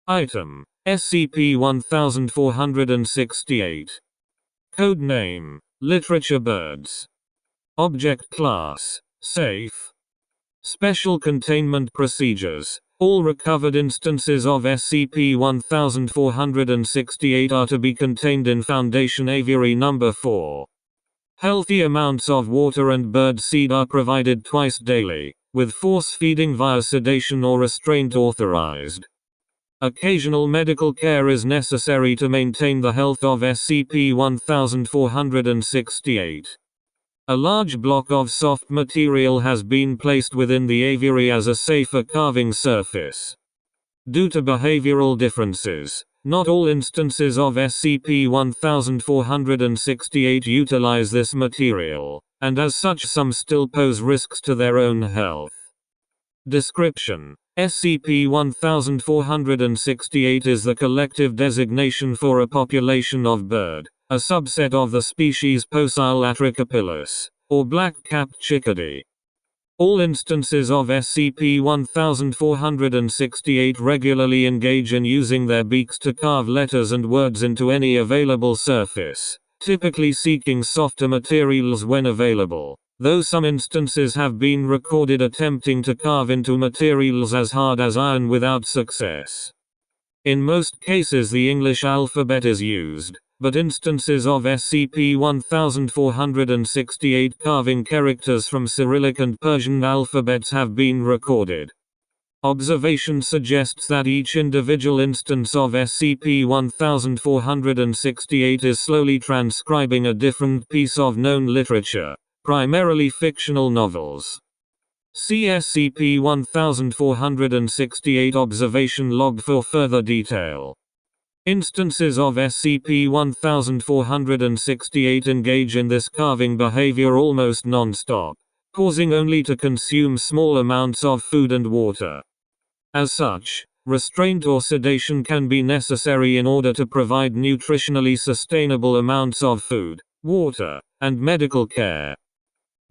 Item: SCP-1468. Code name: Literature Birds. Object Class: Safe. Special Containment Procedures: all recovered instances of SCP-1468 are to be contained in Foundation Aviary No. 4. Healthy amounts of water and bird seed are provided twice daily, with force feeding via sedation or restraint authorized. Occasional medical care is necessary to maintain the health of SCP-1468. A large block of soft material has been placed within the aviary as a safer carving surface. Due to behavioral differences, not all instances of SCP-1468 utilize this material, and as such some still pose risks to their own health. Description: SCP-1468 is the collective designation for a population of bird, a subset of the species Pocyle atricapillus, or black-capped chickadee. All instances of SCP-1468 regularly engage in using their beaks to carve letters and words into any available surface, typically seeking softer materials when available, though some instances have been recorded attempting to carve into materials as hard as iron without success. In most cases the English alphabet is used, but instances of SCP-1468 carving characters from Cyrillic and Persian alphabets have been recorded. Observation suggests that each individual instance of SCP-1468 is slowly transcribing a different piece of known literature, primarily fictional novels. See SCP-1468 Observation Log for further detail. Instances of SCP-1468 engage in this carving behavior almost non-stop, pausing only to consume small amounts of food and water. As such, restraint or sedation can be necessary in order to provide nutritionally sustainable amounts of food, water, and medical care.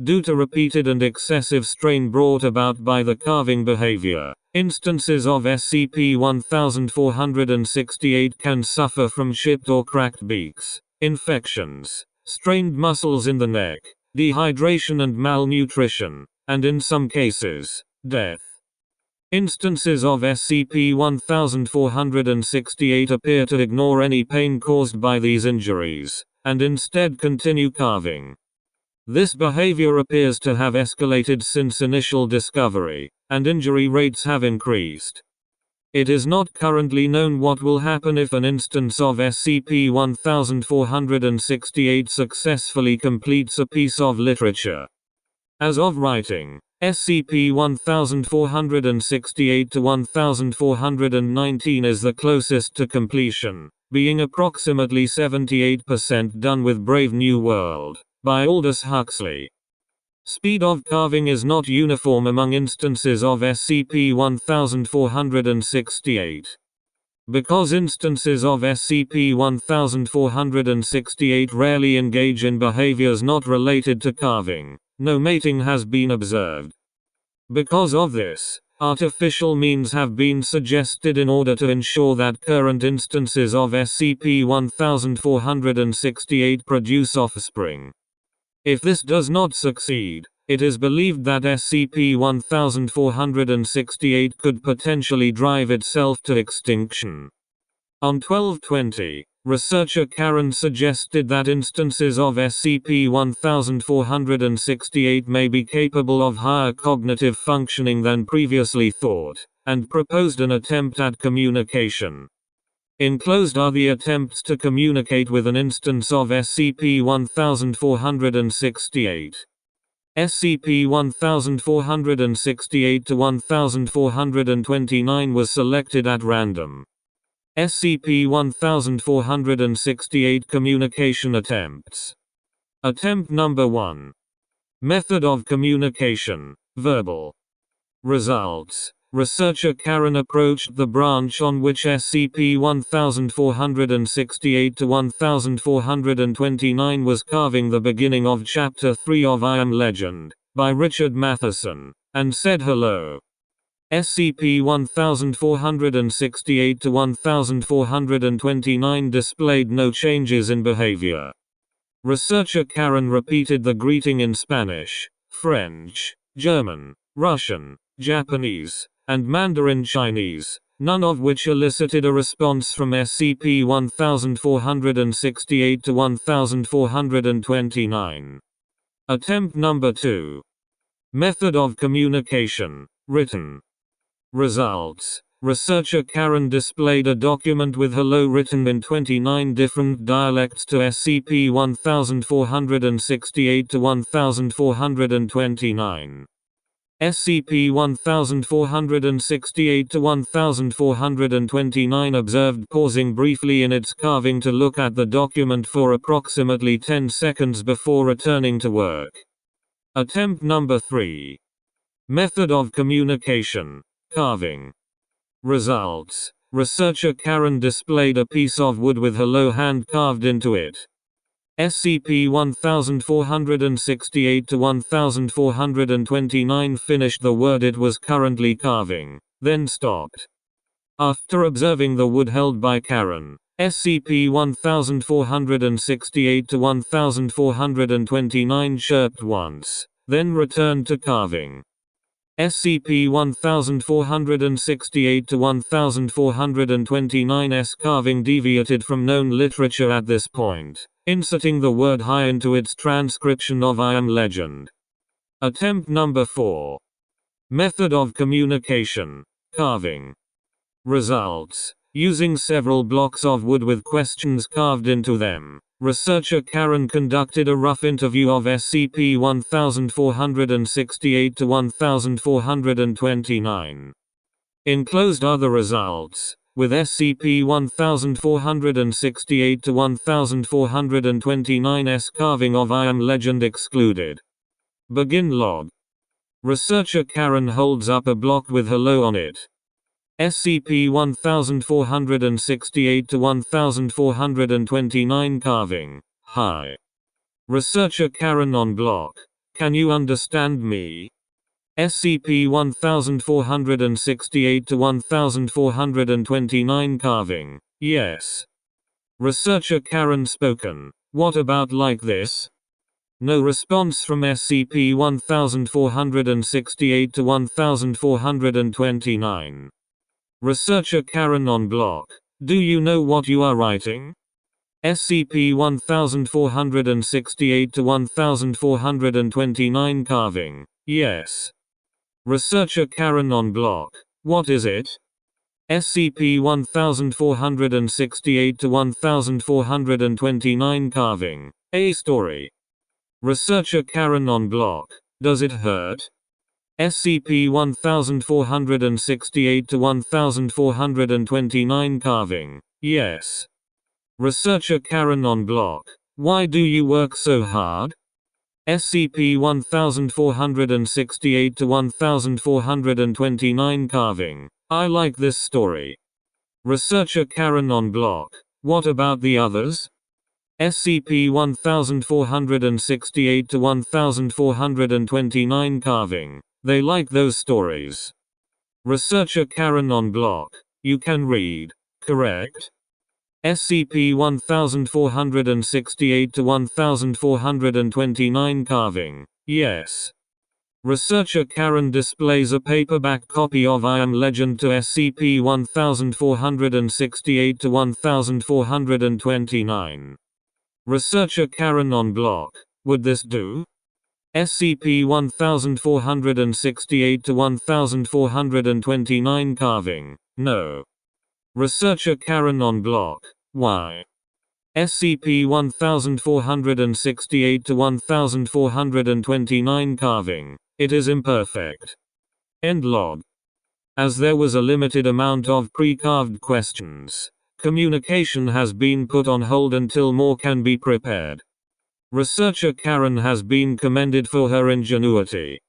Due to repeated and excessive strain brought about by the carving behavior, instances of SCP-1468 can suffer from chipped or cracked beaks, infections, strained muscles in the neck, dehydration and malnutrition, and in some cases, death. Instances of SCP-1468 appear to ignore any pain caused by these injuries, and instead continue carving. This behavior appears to have escalated since initial discovery, and injury rates have increased. It is not currently known what will happen if an instance of SCP-1468 successfully completes a piece of literature. As of writing, SCP-1468-1419 is the closest to completion, being approximately 78% done with Brave New World, by Aldous Huxley. Speed of carving is not uniform among instances of SCP-1468. Because instances of SCP-1468 rarely engage in behaviors not related to carving, no mating has been observed. Because of this, artificial means have been suggested in order to ensure that current instances of SCP-1468 produce offspring. If this does not succeed, it is believed that SCP-1468 could potentially drive itself to extinction. On 12/20, researcher Karen suggested that instances of SCP-1468 may be capable of higher cognitive functioning than previously thought, and proposed an attempt at communication. Enclosed are the attempts to communicate with an instance of SCP-1468. SCP-1468-1429 was selected at random. SCP-1468 Communication Attempts. Attempt Number 1. Method of communication: verbal. Results: researcher Karen approached the branch on which SCP-1468-1429 was carving the beginning of Chapter 3 of I Am Legend, by Richard Matheson, and said hello. SCP-1468 to 1429 displayed no changes in behavior. Researcher Karen repeated the greeting in Spanish, French, German, Russian, Japanese, and Mandarin Chinese, none of which elicited a response from SCP-1468 to 1429. Attempt number 2. Method of communication, written. Results. Researcher Karen displayed a document with hello written in 29 different dialects to SCP-1468 to 1429. SCP-1468 to 1429 observed pausing briefly in its carving to look at the document for approximately 10 seconds before returning to work. Attempt number 3. Method of communication, carving. Results. Researcher Karen displayed a piece of wood with hello hand carved into it. SCP-1468 to 1429 finished the word it was currently carving, then stopped. After observing the wood held by Karen, SCP-1468 to 1429 chirped once, then returned to carving. SCP-1468 to 1429's carving deviated from known literature at this point, inserting the word hi into its transcription of I Am Legend. Attempt number 4. Method of communication, carving. Results. Using several blocks of wood with questions carved into them, researcher Karen conducted a rough interview of SCP-1468 to 1429. Enclosed are the results, with SCP-1468 to 1429's carving of I Am Legend excluded. Begin log. Researcher Karen holds up a block with hello on it. SCP-1468 to 1429 carving, hi. Researcher Karen on block, can you understand me? SCP-1468 to 1429 carving, yes. Researcher Karen spoken, what about like this? No response from SCP-1468 to 1429. Researcher Karen on block, do you know what you are writing? SCP-1468 to 1429 carving, yes. Researcher Karen on block, what is it? SCP-1468 to 1429 carving, a story. Researcher Karen on block, does it hurt? SCP-1468 to 1429 carving, yes. Researcher Karen on block, why do you work so hard? SCP-1468 to 1429 carving, I like this story. Researcher Karen on block, what about the others? SCP-1468 to 1429 carving, they like those stories. Researcher Karen on block, you can read, correct? SCP-1468 to 1429 carving, yes. Researcher Karen displays a paperback copy of I Am Legend to SCP-1468 to 1429. Researcher Karen on block, would this do? SCP-1468 to 1429 carving, no. Researcher Karen on block, why? SCP-1468 to 1429 carving, it is imperfect. End log. As there was a limited amount of pre-carved questions, communication has been put on hold until more can be prepared. Researcher Karen has been commended for her ingenuity.